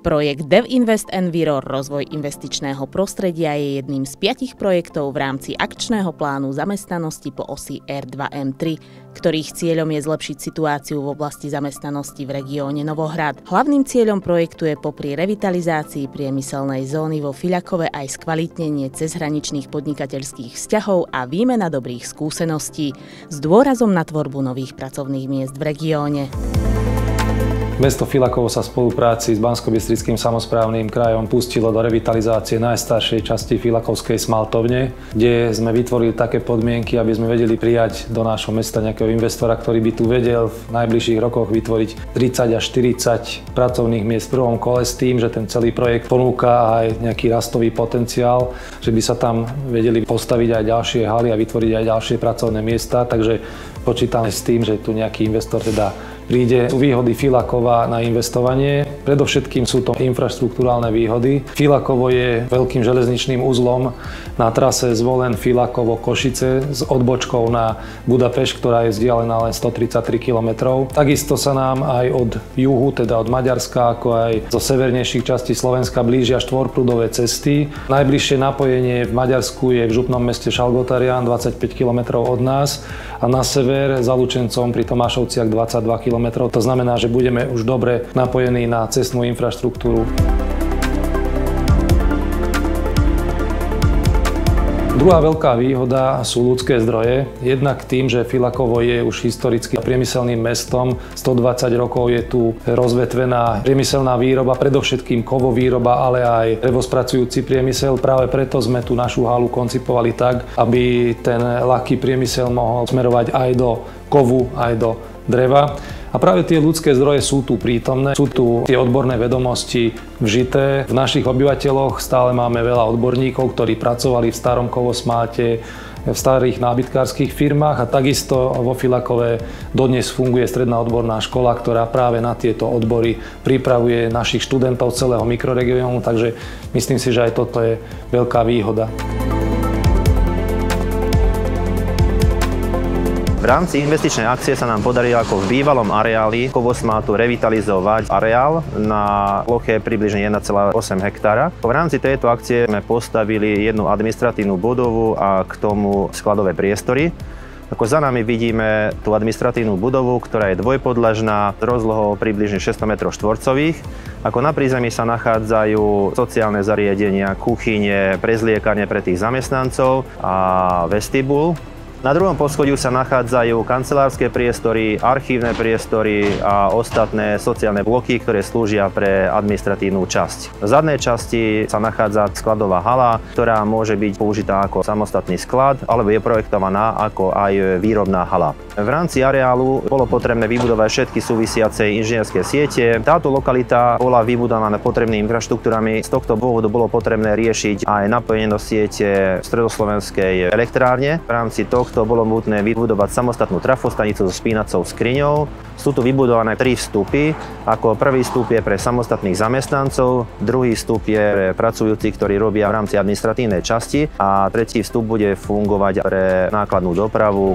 Projekt DevInvest Enviro rozvoj investičného prostredia je jedným z 5 projektov v rámci akčného plánu zamestnanosti po osi R2M3, ktorých cieľom je zlepšiť situáciu v oblasti zamestnanosti v regióne Novohrad. Hlavným cieľom projektu je popri revitalizácii priemyselnej zóny vo Fiľakove aj skvalitnenie cezhraničných podnikateľských vzťahov a výmena dobrých skúseností s dôrazom na tvorbu nových pracovných miest v regióne. Mesto Fiľakovo sa v spolupráci s Banskobystrickým samosprávnym krajom pustilo do revitalizácie najstaršej časti Fiľakovskej smaltovne, kde sme vytvorili také podmienky, aby sme vedeli prijať do nášho mesta nejakého investora, ktorý by tu vedel v najbližších rokoch vytvoriť 30 až 40 pracovných miest v prvom kole s tým, že ten celý projekt ponúka aj nejaký rastový potenciál, že by sa tam vedeli postaviť aj ďalšie haly a vytvoriť aj ďalšie pracovné miesta, takže počítame s tým, že tu nejaký investor teda príde. Sú výhody Fiľakova na investovanie. Predovšetkým sú to infraštruktúrálne výhody. Fiľakovo je veľkým železničným uzlom na trase Zvolen-Fiľakovo-Košice s odbočkou na Budapešť, ktorá je vzdialená len 133 km. Takisto sa nám aj od juhu, teda od Maďarska, ako aj zo severnejších častí Slovenska blížia štvorprúdové cesty. Najbližšie napojenie v Maďarsku je v župnom meste Šalgotarian, 25 km od nás, a na sever za Lučencom pri Tomášovciach 22 km. To znamená, že budeme už dobre napojení na cestnú infraštruktúru. Druhá veľká výhoda sú ľudské zdroje. Jednak tým, že Fiľakovo je už historicky priemyselným mestom, 120 rokov je tu rozvetvená priemyselná výroba, predovšetkým kovovýroba, ale aj drevospracujúci priemysel. Práve preto sme tu našu halu koncipovali tak, aby ten ľahký priemysel mohol smerovať aj do kovu, aj do dreva. A práve tie ľudské zdroje sú tu prítomné, sú tu tie odborné vedomosti vžité. V našich obyvateľoch stále máme veľa odborníkov, ktorí pracovali v starom kovosmáte, v starých nábytkárskych firmách, a takisto vo Fiľakove dodnes funguje stredná odborná škola, ktorá práve na tieto odbory pripravuje našich študentov celého mikroregiónu, takže myslím si, že aj toto je veľká výhoda. V rámci investičnej akcie sa nám podarilo ako v bývalom areáli kovosmátu revitalizovať areál na ploche približne 1,8 hektára. V rámci tejto akcie sme postavili jednu administratívnu budovu a k tomu skladové priestory. Ako za nami vidíme tú administratívnu budovu, ktorá je dvojpodlažná, rozlohou približne 600 m². Ako na prízemí sa nachádzajú sociálne zariadenia, kuchyne, prezliekanie pre tých zamestnancov a vestibul. Na druhom poschodí sa nachádzajú kancelárske priestory, archívne priestory a ostatné sociálne bloky, ktoré slúžia pre administratívnu časť. V zadnej časti sa nachádza skladová hala, ktorá môže byť použitá ako samostatný sklad, alebo je projektovaná ako aj výrobná hala. V rámci areálu bolo potrebné vybudovať všetky súvisiace inžinierské siete. Táto lokalita bola vybudovaná potrebnými infraštruktúrami. Z tohto dôvodu bolo potrebné riešiť aj napojenie do siete stredoslovenskej elektrárne. V rámci tohto bolo nutné vybudovať samostatnú trafostanicu so spínacou skriňou. Sú tu vybudované 3 vstupy. Ako prvý vstup je pre samostatných zamestnancov, druhý vstup je pre pracujúcich, ktorí robia v rámci administratívnej časti, a tretí vstup bude fungovať pre nákladnú dopravu.